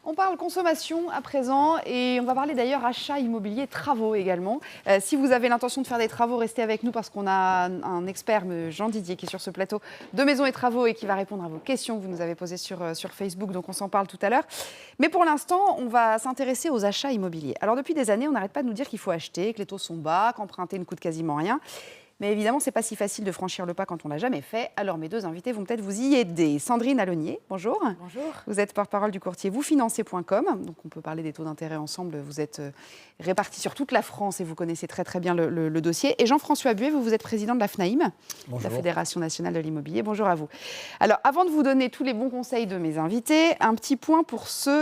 On parle consommation à présent et on va parler d'ailleurs achat immobilier, travaux également. Si vous avez l'intention de faire des travaux, restez avec nous parce qu'on a un expert, Jean Didier, qui est sur ce plateau de Maisons et Travaux et qui va répondre à vos questions que vous nous avez posées sur Facebook, donc on s'en parle tout à l'heure. Mais pour l'instant, on va s'intéresser aux achats immobiliers. Alors depuis des années, on n'arrête pas de nous dire qu'il faut acheter, que les taux sont bas, qu'emprunter ne coûte quasiment rien. Mais évidemment, ce n'est pas si facile de franchir le pas quand on ne l'a jamais fait. Alors, mes deux invités vont peut-être vous y aider. Sandrine Alonier, bonjour. Bonjour. Vous êtes porte-parole du courtier vousfinancier.com. Donc, on peut parler des taux d'intérêt ensemble. Vous êtes répartis sur toute la France et vous connaissez très, très bien le dossier. Et Jean-François Buet, vous êtes président de la FNAIM, la Fédération nationale de l'immobilier. Bonjour à vous. Alors, avant de vous donner tous les bons conseils de mes invités, un petit point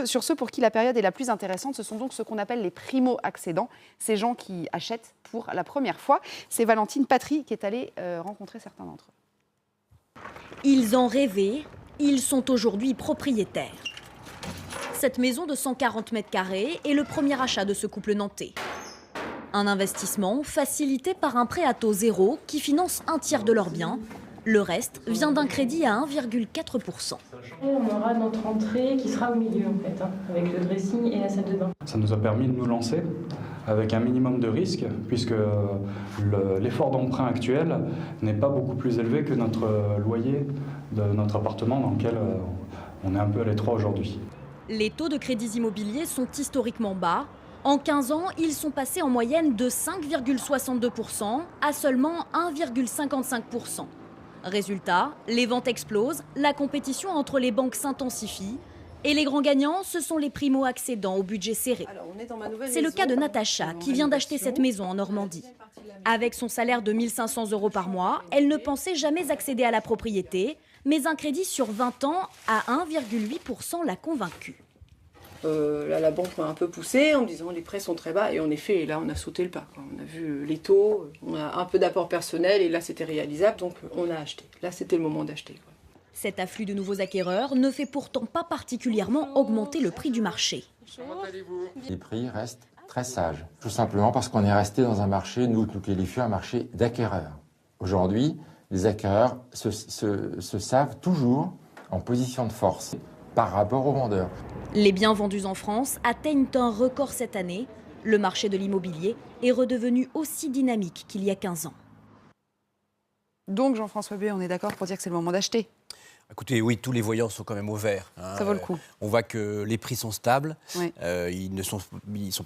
sur ceux pour qui la période est la plus intéressante. Ce sont donc ceux qu'on appelle les primo-accédants, ces gens qui achètent pour la première fois. C'est Valentine Patry qui est allée rencontrer certains d'entre eux. Ils en rêvaient, ils sont aujourd'hui propriétaires. Cette maison de 140 mètres carrés est le premier achat de ce couple nantais. Un investissement facilité par un prêt à taux zéro qui finance un tiers de leurs biens. Le reste vient d'un crédit à 1,4%. On aura notre entrée qui sera au milieu en fait, avec le dressing et la salle de bain. Ça nous a permis de nous lancer avec un minimum de risque, puisque l'effort d'emprunt actuel n'est pas beaucoup plus élevé que notre loyer de notre appartement dans lequel on est un peu à l'étroit aujourd'hui. Les taux de crédits immobiliers sont historiquement bas. En 15 ans, ils sont passés en moyenne de 5,62% à seulement 1,55%. Résultat, les ventes explosent, la compétition entre les banques s'intensifie et les grands gagnants, ce sont les primo-accédants au budget serré. C'est le cas de Natacha qui vient d'acheter cette maison en Normandie. Avec son salaire de 1 500 € par mois, elle ne pensait jamais accéder à la propriété, mais un crédit sur 20 ans à 1,8% l'a convaincue. Là, la banque m'a un peu poussée en me disant les prêts sont très bas. Et en effet, là, on a sauté le pas. On a vu les taux, on a un peu d'apport personnel et là, c'était réalisable. Donc, on a acheté. Là, c'était le moment d'acheter. Cet afflux de nouveaux acquéreurs ne fait pourtant pas particulièrement augmenter le prix du marché. Les prix restent très sages. Tout simplement parce qu'on est resté dans un marché, nous qualifions un marché d'acquéreurs. Aujourd'hui, les acquéreurs se savent toujours en position de force par rapport aux vendeurs. Les biens vendus en France atteignent un record cette année. Le marché de l'immobilier est redevenu aussi dynamique qu'il y a 15 ans. Donc, Jean-François Buet, on est d'accord pour dire que c'est le moment d'acheter ? Écoutez, oui, tous les voyants sont quand même au vert. Ça vaut le coup. On voit que les prix sont stables, oui. Ils ne sont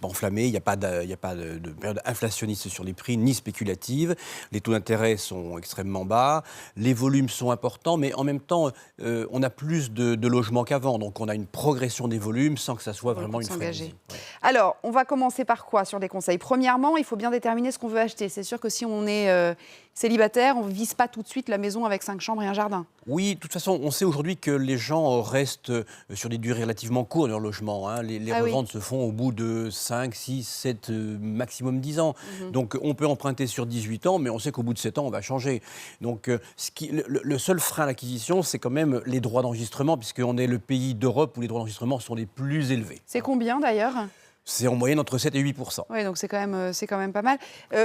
pas enflammés, il n'y a pas de période inflationniste sur les prix, ni spéculative. Les taux d'intérêt sont extrêmement bas, les volumes sont importants, mais en même temps, on a plus de logements qu'avant. Donc on a une progression des volumes sans que ça soit vraiment une frénésie. Ouais. Alors, on va commencer par quoi sur des conseils ? Premièrement, il faut bien déterminer ce qu'on veut acheter. C'est sûr que si on est célibataire, on ne vise pas tout de suite la maison avec 5 chambres et un jardin. Oui, de toute façon, on sait aujourd'hui que les gens restent sur des durées relativement courtes dans leur logement. Les reventes se font au bout de 5, 6, 7, maximum 10 ans. Donc on peut emprunter sur 18 ans, mais on sait qu'au bout de 7 ans, on va changer. Donc le seul frein à l'acquisition, c'est quand même les droits d'enregistrement, puisqu'on est le pays d'Europe où les droits d'enregistrement sont les plus élevés. C'est combien d'ailleurs ? C'est en moyenne entre 7 et 8%. Oui, donc c'est quand même pas mal.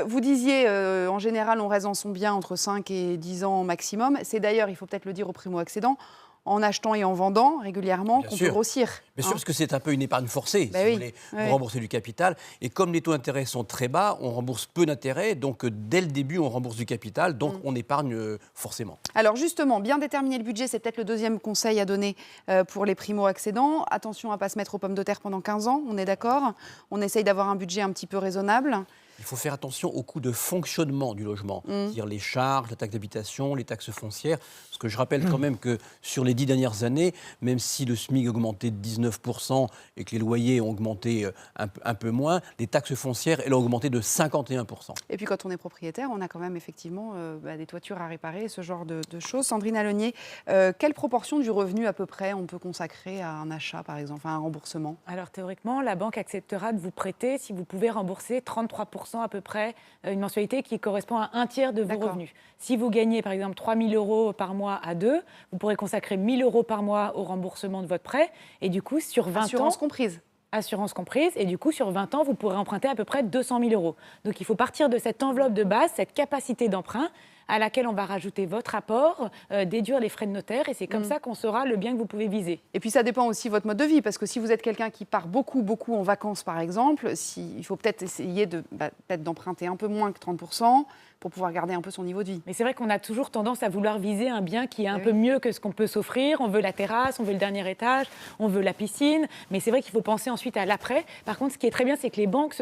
Vous disiez, en général, on reste dans son bien entre 5 et 10 ans maximum. C'est d'ailleurs, il faut peut-être le dire aux primo-accédants, en achetant et en vendant régulièrement qu'on peut grossir. Bien sûr, parce que c'est un peu une épargne forcée, si vous voulez, pour rembourser du capital. Et comme les taux d'intérêt sont très bas, on rembourse peu d'intérêt. Donc, dès le début, on rembourse du capital. Donc, on épargne forcément. Alors, justement, bien déterminer le budget, c'est peut-être le deuxième conseil à donner pour les primo-accédants. Attention à ne pas se mettre aux pommes de terre pendant 15 ans, on est d'accord ? On essaye d'avoir un budget un petit peu raisonnable. Il faut faire attention aux coûts de fonctionnement du logement, c'est-à-dire les charges, la taxe d'habitation, les taxes foncières. Parce que je rappelle quand même que sur les 10 dernières années, même si le SMIC a augmenté de 19% et que les loyers ont augmenté un peu moins, les taxes foncières, elles ont augmenté de 51%. Et puis quand on est propriétaire, on a quand même effectivement des toitures à réparer, ce genre de choses. Sandrine Alonier, quelle proportion du revenu à peu près on peut consacrer à un achat, par exemple, à un remboursement ? Alors théoriquement, la banque acceptera de vous prêter si vous pouvez rembourser 33% à peu près, une mensualité qui correspond à un tiers de vos revenus. Si vous gagnez par exemple 3 000 € par mois à deux, vous pourrez consacrer 1 000 € par mois au remboursement de votre prêt et du coup sur 20 ans... Assurance comprise. Assurance comprise, et du coup sur 20 ans, vous pourrez emprunter à peu près 200 000 €. Donc il faut partir de cette enveloppe de base, cette capacité d'emprunt, à laquelle on va rajouter votre apport, déduire les frais de notaire, et c'est comme ça qu'on saura le bien que vous pouvez viser. Et puis ça dépend aussi de votre mode de vie, parce que si vous êtes quelqu'un qui part beaucoup en vacances, par exemple, il faut peut-être essayer peut-être d'emprunter un peu moins que 30%, pour pouvoir garder un peu son niveau de vie. Mais c'est vrai qu'on a toujours tendance à vouloir viser un bien qui est un peu mieux que ce qu'on peut s'offrir. On veut la terrasse, on veut le dernier étage, on veut la piscine. Mais c'est vrai qu'il faut penser ensuite à l'après. Par contre, ce qui est très bien, c'est que les banques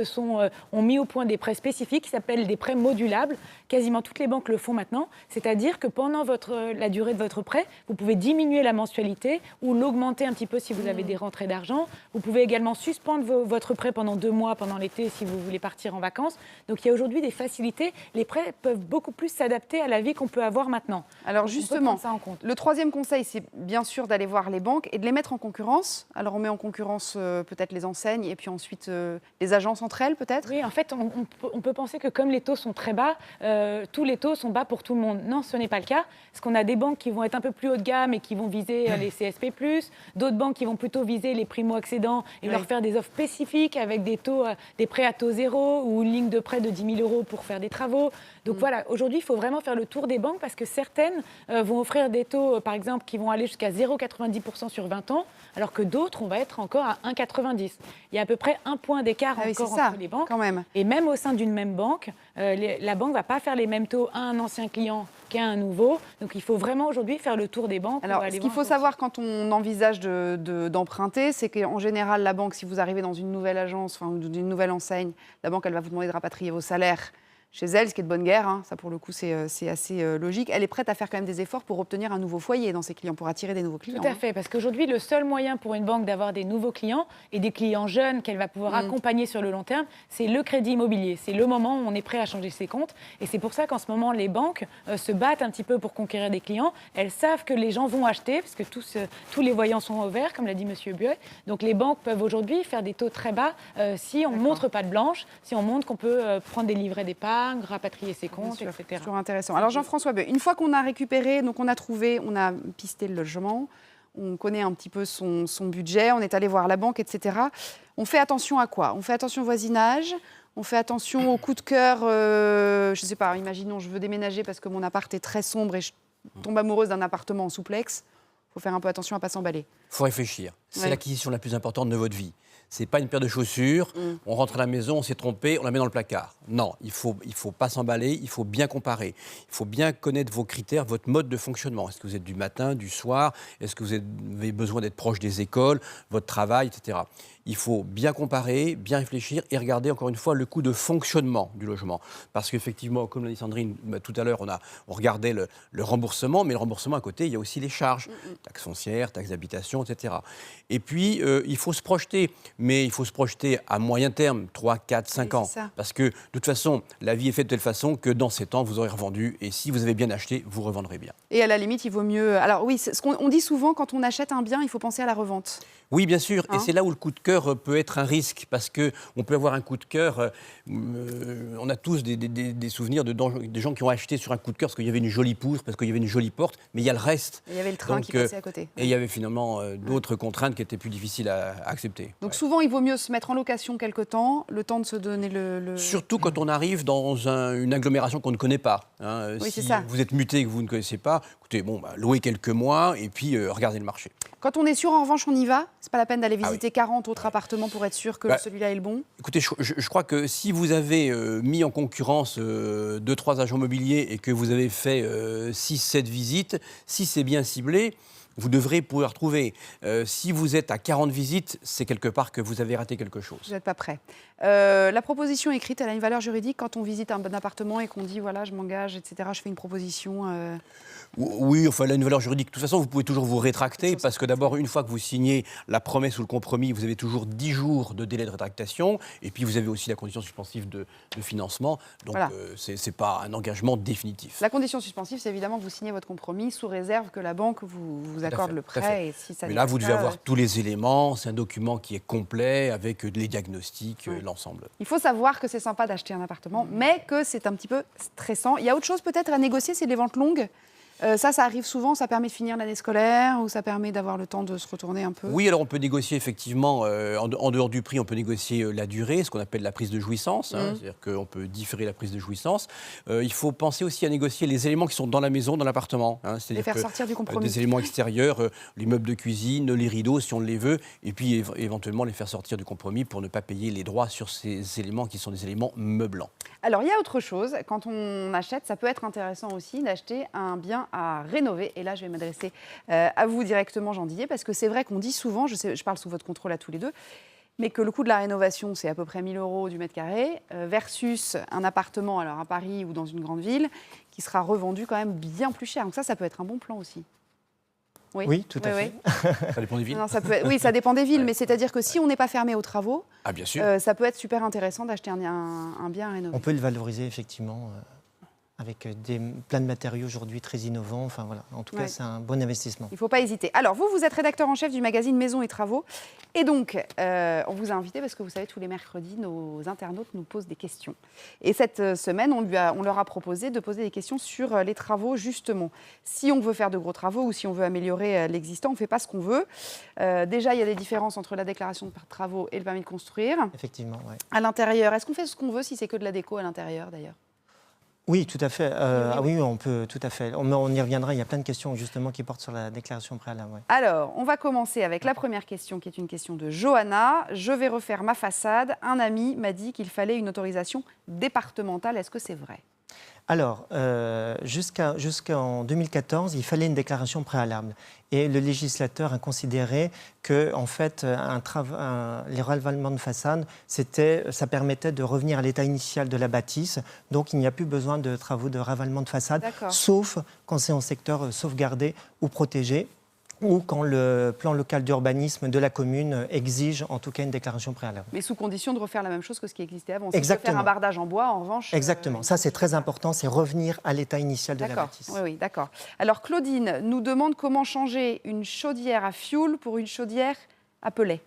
ont mis au point des prêts spécifiques qui s'appellent des prêts modulables. Quasiment toutes les banques le font maintenant. C'est-à-dire que pendant la durée de votre prêt, vous pouvez diminuer la mensualité ou l'augmenter un petit peu si vous avez des rentrées d'argent. Vous pouvez également suspendre votre prêt pendant 2 mois pendant l'été si vous voulez partir en vacances. Donc il y a aujourd'hui des facilités. Les prêts peuvent beaucoup plus s'adapter à la vie qu'on peut avoir maintenant. Alors justement, le troisième conseil, c'est bien sûr d'aller voir les banques et de les mettre en concurrence. Alors on met en concurrence peut-être les enseignes et puis ensuite les agences entre elles peut-être. Oui, en fait, on peut penser que comme les taux sont très bas, tous les taux sont bas pour tout le monde. Non, ce n'est pas le cas. Parce qu'on a des banques qui vont être un peu plus haut de gamme et qui vont viser les CSP+, d'autres banques qui vont plutôt viser les primo-accédants et leur faire des offres spécifiques avec des prêts à taux zéro ou une ligne de prêt de 10 000 € pour faire des travaux. Donc voilà, aujourd'hui, il faut vraiment faire le tour des banques parce que certaines vont offrir des taux, par exemple, qui vont aller jusqu'à 0,90% sur 20 ans, alors que d'autres, on va être encore à 1,90. Il y a à peu près 1 point d'écart encore entre les banques. Quand même. Et même au sein d'une même banque, la banque ne va pas faire les mêmes taux à un ancien client qu'à un nouveau. Donc il faut vraiment aujourd'hui faire le tour des banques. Alors, ce qu'il faut savoir quand on envisage d'emprunter, c'est qu'en général, la banque, si vous arrivez dans une nouvelle agence, enfin, d'une nouvelle enseigne, la banque, elle va vous demander de rapatrier vos salaires chez elle, ce qui est de bonne guerre, hein. Ça pour le coup c'est assez logique. Elle est prête à faire quand même des efforts pour obtenir un nouveau foyer dans ses clients, pour attirer des nouveaux clients. Tout à fait, parce qu'aujourd'hui le seul moyen pour une banque d'avoir des nouveaux clients et des clients jeunes qu'elle va pouvoir accompagner sur le long terme, c'est le crédit immobilier. C'est le moment où on est prêt à changer ses comptes et c'est pour ça qu'en ce moment les banques se battent un petit peu pour conquérir des clients. Elles savent que les gens vont acheter, parce que tous les voyants sont ouverts, comme l'a dit M. Buet. Donc les banques peuvent aujourd'hui faire des taux très bas si on ne montre pas de blanche, si on montre qu'on peut prendre des livrets d'épargne, rapatrier ses comptes, etc. C'est toujours intéressant. Alors Jean-François Buet, une fois qu'on a récupéré, donc on a trouvé, on a pisté le logement, on connaît un petit peu son budget, on est allé voir la banque, etc. On fait attention à quoi? On fait attention au voisinage, on fait attention au coup de cœur, je ne sais pas, imaginons je veux déménager parce que mon appart est très sombre et je tombe amoureuse d'un appartement en souplex. Il faut faire un peu attention à ne pas s'emballer. Il faut réfléchir. C'est l'acquisition la plus importante de votre vie. C'est pas une paire de chaussures, on rentre à la maison, on s'est trompé, on la met dans le placard. Non, il faut pas s'emballer, il faut bien comparer. Il faut bien connaître vos critères, votre mode de fonctionnement. Est-ce que vous êtes du matin, du soir? Est-ce que vous avez besoin d'être proche des écoles, votre travail, etc. Il faut bien comparer, bien réfléchir et regarder encore une fois le coût de fonctionnement du logement. Parce qu'effectivement, comme l'a dit Sandrine, tout à l'heure, on regardait le remboursement, mais le remboursement à côté, il y a aussi les charges, taxes foncières, taxes d'habitation, etc. Et puis, il faut se projeter. Mais il faut se projeter à moyen terme, 3, 4, 5 ans. Parce que, de toute façon, la vie est faite de telle façon que dans 7 ans, vous aurez revendu. Et si vous avez bien acheté, vous revendrez bien. Et à la limite, il vaut mieux... Alors oui, ce qu'on dit souvent, quand on achète un bien, il faut penser à la revente. Oui, bien sûr. Et c'est là où le coup de cœur peut être un risque. Parce qu'on peut avoir un coup de cœur... on a tous des souvenirs de gens qui ont acheté sur un coup de cœur parce qu'il y avait une jolie poutre, parce qu'il y avait une jolie porte. Mais il y a le reste. Et il y avait le train qui passait à côté. Et il y avait finalement d'autres contraintes qui étaient plus difficiles à accepter. Donc souvent, il vaut mieux se mettre en location quelque temps, le temps de se donner Surtout quand on arrive dans une agglomération qu'on ne connaît pas. Oui, si c'est ça. Vous êtes muté et que vous ne connaissez pas, écoutez, louez quelques mois et puis regardez le marché. Quand on est sûr, en revanche, on y va. C'est pas la peine d'aller visiter 40 autres appartements pour être sûr que celui-là est le bon. Écoutez, je crois que si vous avez mis en concurrence 2-3 agents immobiliers et que vous avez fait 6-7 visites, si c'est bien ciblé, vous devrez pouvoir trouver. Si vous êtes à 40 visites, c'est quelque part que vous avez raté quelque chose. Vous n'êtes pas prêt. La proposition écrite, elle a une valeur juridique quand on visite un bon appartement et qu'on dit, voilà, je m'engage, etc., je fais une proposition Oui, enfin, elle a une valeur juridique. De toute façon, vous pouvez toujours vous rétracter parce que d'abord, une fois que vous signez la promesse ou le compromis, vous avez toujours 10 jours de délai de rétractation et puis vous avez aussi la condition suspensive de financement. Donc, voilà. Ce n'est pas un engagement définitif. La condition suspensive, c'est évidemment que vous signez votre compromis sous réserve que la banque vous accorde le prêt. Et si ça Mais là, vous devez avoir tous les éléments. C'est un document qui est complet avec les diagnostics, l'ensemble. Il faut savoir que c'est sympa d'acheter un appartement, mais que c'est un petit peu stressant. Il y a autre chose peut-être à négocier, c'est les ventes longues. Ça arrive souvent, ça permet de finir l'année scolaire ou ça permet d'avoir le temps de se retourner un peu? Oui, alors on peut négocier effectivement, en dehors du prix, on peut négocier la durée, ce qu'on appelle la prise de jouissance, c'est-à-dire qu'on peut différer la prise de jouissance. Il faut penser aussi à négocier les éléments qui sont dans la maison, dans l'appartement. C'est-à-dire les faire sortir du compromis. Des éléments extérieurs, les meubles de cuisine, les rideaux si on les veut, et puis éventuellement les faire sortir du compromis pour ne pas payer les droits sur ces éléments qui sont des éléments meublants. Alors, il y a autre chose. Quand on achète, ça peut être intéressant aussi d'acheter un bien à rénover. Et là, je vais m'adresser à vous directement, Jean Didier, parce que c'est vrai qu'on dit souvent, je parle sous votre contrôle à tous les deux, mais que le coût de la rénovation, c'est à peu près 1 000 € du mètre carré, versus un appartement, alors à Paris ou dans une grande ville, qui sera revendu quand même bien plus cher. Donc ça peut être un bon plan aussi. Oui, tout à fait. Ça dépend des villes. Non, oui, ça dépend des villes, mais c'est-à-dire que si on n'est pas fermé aux travaux, bien sûr. Ça peut être super intéressant d'acheter un bien à rénover. On peut le valoriser effectivement avec plein de matériaux aujourd'hui très innovants. Enfin, voilà. En tout cas, c'est un bon investissement. Il ne faut pas hésiter. Alors, vous êtes rédacteur en chef du magazine Maisons et Travaux. Et donc, on vous a invité parce que vous savez, tous les mercredis, nos internautes nous posent des questions. Et cette semaine, on leur a proposé de poser des questions sur les travaux, justement. Si on veut faire de gros travaux ou si on veut améliorer l'existant, on ne fait pas ce qu'on veut. Déjà, il y a des différences entre la déclaration de travaux et le permis de construire. Effectivement, oui. À l'intérieur, est-ce qu'on fait ce qu'on veut si c'est que de la déco à l'intérieur, d'ailleurs ? Oui, tout à fait. Oui, on peut, tout à fait. On y reviendra. Il y a plein de questions justement qui portent sur la déclaration préalable. Ouais. Alors, on va commencer avec la première question, qui est une question de Johanna. Je vais refaire ma façade. Un ami m'a dit qu'il fallait une autorisation départementale. Est-ce que c'est vrai ? Alors, jusqu'en 2014, il fallait une déclaration préalable. Et le législateur a considéré que, en fait, les ravalements de façade, ça permettait de revenir à l'état initial de la bâtisse. Donc, il n'y a plus besoin de travaux de ravalement de façade, sauf quand c'est en secteur sauvegardé ou protégé, ou quand le plan local d'urbanisme de la commune exige en tout cas une déclaration préalable. Mais sous condition de refaire la même chose que ce qui existait avant. Exactement. Si faire un bardage en bois, en revanche... Exactement. Ça, c'est très important, c'est revenir à l'état initial de la bâtisse. Oui, d'accord. Alors, Claudine nous demande comment changer une chaudière à fioul pour une chaudière à pellets.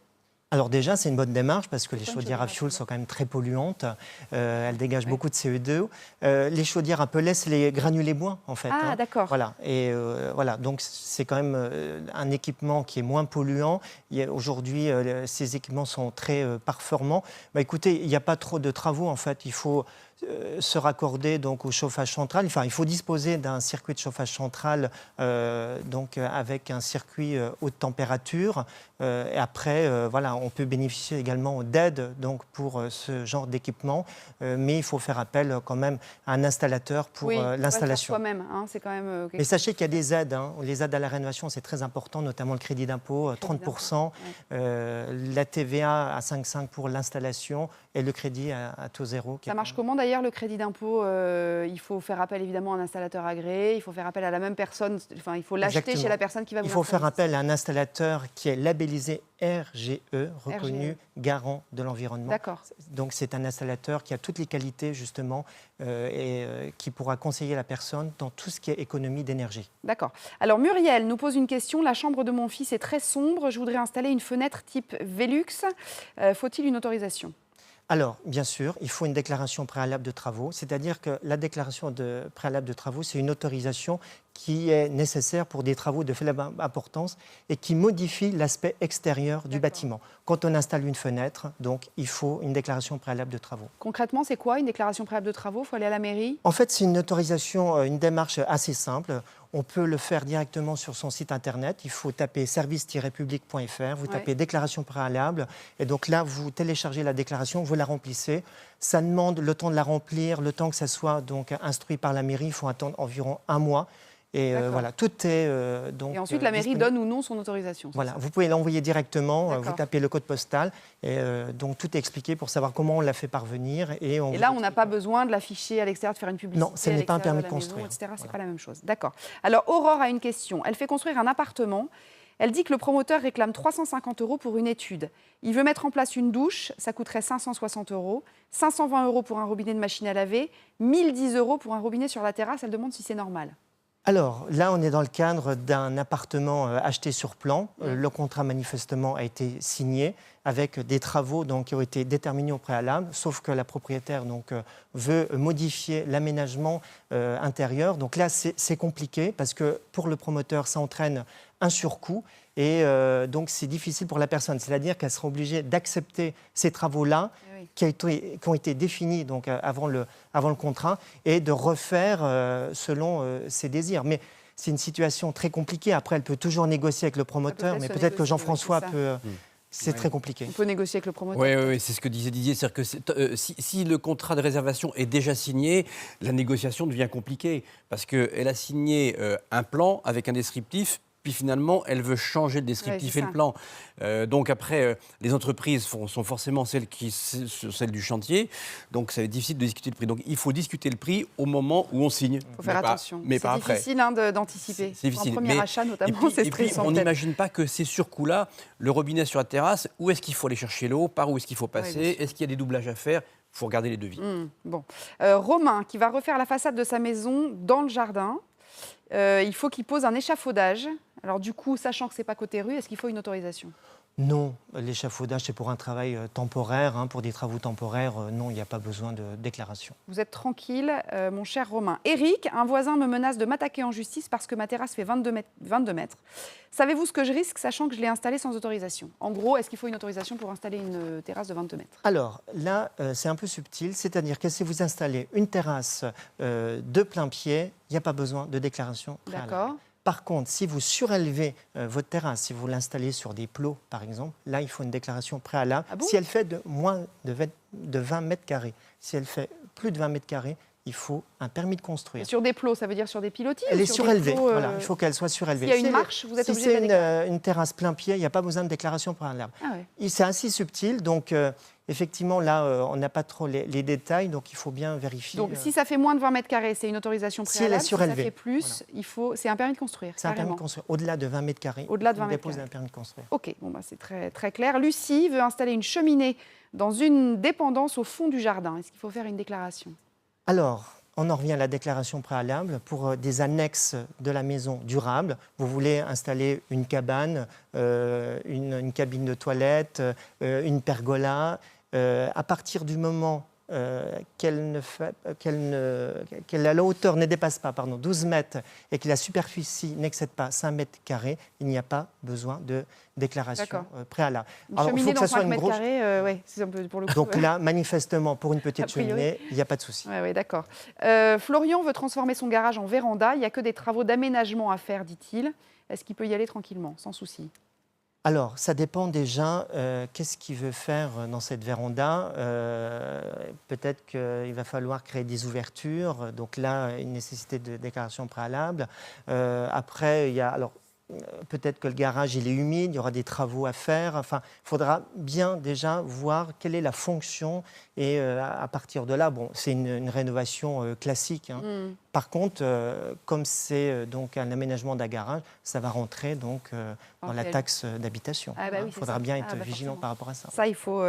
Alors déjà, c'est une bonne démarche parce que les chaudières à fioul sont quand même très polluantes. Elles dégagent beaucoup de CO2. Les chaudières à pellets, c'est les granulés bois, en fait. Ah, d'accord. Voilà. Et voilà, donc c'est quand même un équipement qui est moins polluant. Aujourd'hui, ces équipements sont très performants. Écoutez, il n'y a pas trop de travaux, en fait. Il faut se raccorder donc au chauffage central. Enfin, il faut disposer d'un circuit de chauffage central donc avec un circuit haute température. Et après, voilà, on peut bénéficier également d'aide donc pour ce genre d'équipement, mais il faut faire appel quand même à un installateur pour l'installation. Soi-même, hein, c'est quand même. Mais sachez qu'il y a des aides. Hein. Les aides à la rénovation, c'est très important, notamment le crédit d'impôt, 30%, la TVA à 5,5 pour l'installation et le crédit à taux zéro. Ça marche comment d'ailleurs le crédit d'impôt? Il faut faire appel évidemment à un installateur agréé, il faut faire appel à la même personne, enfin il faut l'acheter chez la personne qui va vous installer. Il faut faire appel à un installateur qui est labellisé RGE, reconnu garant de l'environnement. D'accord. Donc c'est un installateur qui a toutes les qualités justement et qui pourra conseiller la personne dans tout ce qui est économie d'énergie. D'accord. Alors Muriel nous pose une question. La chambre de mon fils est très sombre. Je voudrais installer une fenêtre type Velux. Faut-il une autorisation ? Alors, bien sûr, il faut une déclaration préalable de travaux, c'est-à-dire que la déclaration préalable de travaux, c'est une autorisation qui est nécessaire pour des travaux de faible importance et qui modifie l'aspect extérieur du bâtiment. Quand on installe une fenêtre, donc, il faut une déclaration préalable de travaux. Concrètement, c'est quoi une déclaration préalable de travaux ? Il faut aller à la mairie ? En fait, c'est une autorisation, une démarche assez simple. On peut le faire directement sur son site internet. Il faut taper service-public.fr, vous tapez déclaration préalable. Et donc là, vous téléchargez la déclaration, vous la remplissez. Ça demande le temps de la remplir, le temps que ça soit donc instruit par la mairie. Il faut attendre environ 1 mois. Et voilà, tout est donc. Et ensuite, la mairie donne ou non son autorisation. Voilà, vous pouvez l'envoyer directement, vous tapez le code postal, et donc tout est expliqué pour savoir comment on l'a fait parvenir. Et là, on n'a pas besoin de l'afficher à l'extérieur, de faire une publicité. Non, ce n'est pas un permis de construire. Etc. C'est pas la même chose. D'accord. Alors, Aurore a une question. Elle fait construire un appartement. Elle dit que le promoteur réclame 350 € pour une étude. Il veut mettre en place une douche, ça coûterait 560 €, 520 € pour un robinet de machine à laver, 1010 € pour un robinet sur la terrasse. Elle demande si c'est normal. Alors là, on est dans le cadre d'un appartement acheté sur plan. Le contrat manifestement a été signé avec des travaux donc, qui ont été déterminés au préalable, sauf que la propriétaire donc, veut modifier l'aménagement intérieur. Donc là, c'est compliqué parce que pour le promoteur, ça entraîne un surcoût et donc c'est difficile pour la personne. C'est-à-dire qu'elle sera obligée d'accepter ces travaux-là qui ont été définis donc, avant le contrat et de refaire selon ses désirs. Mais c'est une situation très compliquée. Après, elle peut toujours négocier avec le promoteur, mais peut-être que Jean-François peut... C'est très compliqué. On peut négocier avec le promoteur. Oui, c'est ce que disait Didier. C'est-à-dire que si le contrat de réservation est déjà signé, la négociation devient compliquée parce qu'elle a signé un plan avec un descriptif. Puis finalement, elle veut changer le descriptif et le plan. Donc après, les entreprises sont forcément celles du chantier. Donc ça va être difficile de discuter le prix. Donc il faut discuter le prix au moment où on signe. Il faut faire attention. Mais pas après. C'est difficile d'anticiper. C'est difficile. En premier achat notamment, c'est stressant. On n'imagine pas que ces surcoûts-là, le robinet sur la terrasse, où est-ce qu'il faut aller chercher l'eau, par où est-ce qu'il faut passer, est-ce qu'il y a des doublages à faire? Il faut regarder les devis. Bon. Romain, qui va refaire la façade de sa maison dans le jardin. Il faut qu'il pose un échafaudage. Alors du coup, sachant que ce n'est pas côté rue, est-ce qu'il faut une autorisation? Non, l'échafaudage, c'est pour un travail temporaire. Pour des travaux temporaires, non, il n'y a pas besoin de déclaration. Vous êtes tranquille, mon cher Romain. Eric, un voisin me menace de m'attaquer en justice parce que ma terrasse fait 22 mètres. Savez-vous ce que je risque, sachant que je l'ai installée sans autorisation? En gros, est-ce qu'il faut une autorisation pour installer une terrasse de 22 mètres? Alors là, c'est un peu subtil. C'est-à-dire que si vous installez une terrasse de plein pied, il n'y a pas besoin de déclaration préalable. D'accord. Par contre, si vous surélevez votre terrasse, si vous l'installez sur des plots, par exemple, là, il faut une déclaration préalable. Ah bon? Si elle fait moins de 20 mètres carrés, si elle fait plus de 20 mètres carrés, il faut un permis de construire. Et sur des plots, ça veut dire sur des pilotis? Elle est surélevée, voilà, il faut qu'elle soit surélevée. S'il y a une marche, vous êtes obligé de la déclarer. Si c'est une terrasse plein pied, il n'y a pas besoin de déclaration préalable. C'est assez subtil, donc effectivement, là, on n'a pas trop les détails, donc il faut bien vérifier. Donc si ça fait moins de 20 mètres carrés, c'est une autorisation préalable. Si elle est surélevée. Si ça fait plus, c'est un permis de construire. C'est un permis de construire. Au-delà de 20 mètres carrés, on dépose un permis de construire. Ok, bon, c'est très, très clair. Lucie veut installer une cheminée dans une dépendance au fond du jardin. Est-ce qu'il faut faire une déclaration? Alors, on en revient à la déclaration préalable. Pour des annexes de la maison durable, vous voulez installer une cabane, une cabine de toilette, une pergola. À partir du moment la hauteur ne dépasse pas 12 mètres et que la superficie n'excède pas 5 mètres carrés, il n'y a pas besoin de déclaration préalable. Alors, il faut que ça soit une grosse... carrés, c'est un peu pour le coup. Donc là, manifestement, pour une petite cheminée, il n'y a pas de souci. Oui, d'accord. Florian veut transformer son garage en véranda. Il n'y a que des travaux d'aménagement à faire, dit-il. Est-ce qu'il peut y aller tranquillement, sans souci? Alors, ça dépend déjà, qu'est-ce qu'il veut faire dans cette véranda. Peut-être qu'il va falloir créer des ouvertures. Donc là, une nécessité de déclaration préalable. Après, il y a... Alors, peut-être que le garage il est humide, il y aura des travaux à faire. Enfin, il faudra bien déjà voir quelle est la fonction et à partir de là, bon, c'est une rénovation classique. Par contre, comme c'est donc un aménagement d'un garage, ça va rentrer donc dans la taxe d'habitation. Il faudra bien être vigilant par rapport à ça. Ça, il faut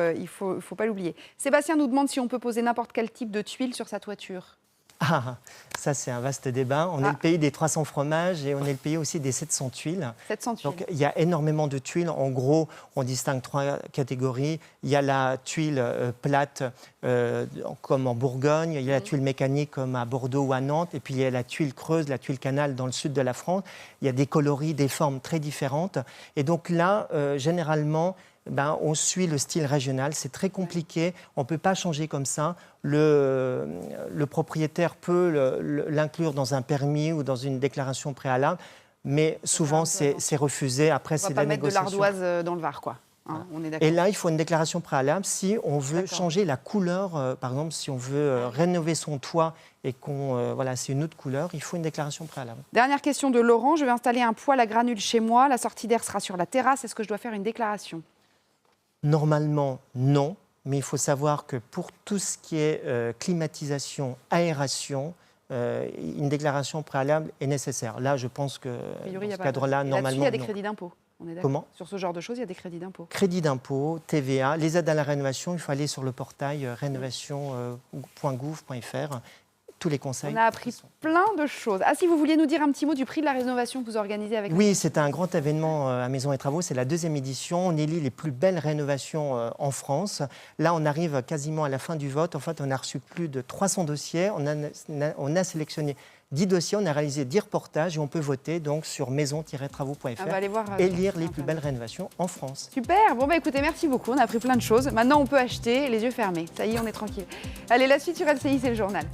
pas l'oublier. Sébastien nous demande si on peut poser n'importe quel type de tuile sur sa toiture. Ah, ça c'est un vaste débat. On est le pays des 300 fromages et on est le pays aussi des 700 tuiles. 700 tuiles. Donc il y a énormément de tuiles. En gros, on distingue 3 catégories. Il y a la tuile plate comme en Bourgogne, il y a la tuile mécanique comme à Bordeaux ou à Nantes, et puis il y a la tuile creuse, la tuile canal dans le sud de la France. Il y a des coloris, des formes très différentes. Et donc là, généralement, on suit le style régional, c'est très compliqué, on ne peut pas changer comme ça. Le propriétaire peut l'inclure dans un permis ou dans une déclaration préalable, mais souvent c'est refusé. Après, c'est de la négociation. On ne va pas mettre de l'ardoise dans le Var, quoi. On est d'accord. Et là, il faut une déclaration préalable si on veut changer la couleur. Par exemple, si on veut rénover son toit et c'est une autre couleur, il faut une déclaration préalable. Dernière question de Laurent. Je vais installer un poêle à granules chez moi. La sortie d'air sera sur la terrasse. Est-ce que je dois faire une déclaration? Normalement, non. Mais il faut savoir que pour tout ce qui est climatisation, aération, une déclaration préalable est nécessaire. Là, je pense que dans ce cadre-là, normalement... il y a des crédits d'impôt. Comment? Sur ce genre de choses, il y a des crédits d'impôt. Crédits d'impôt, TVA, les aides à la rénovation, il faut aller sur le portail rénovation.gouv.fr. tous les conseils. On a appris plein de choses. Ah, si vous vouliez nous dire un petit mot du prix de la rénovation que vous organisez avec nous. Oui, c'est un grand événement à Maisons et Travaux. C'est la 2e édition. On élit les plus belles rénovations en France. Là, on arrive quasiment à la fin du vote. En fait, on a reçu plus de 300 dossiers. On a sélectionné 10 dossiers, on a réalisé 10 reportages et on peut voter donc sur maison-travaux.fr et lire les plus belles rénovations en France. Super, bon bah écoutez, merci beaucoup, on a appris plein de choses. Maintenant on peut acheter les yeux fermés, ça y est, on est tranquille. Allez, la suite sur LCI, c'est le journal.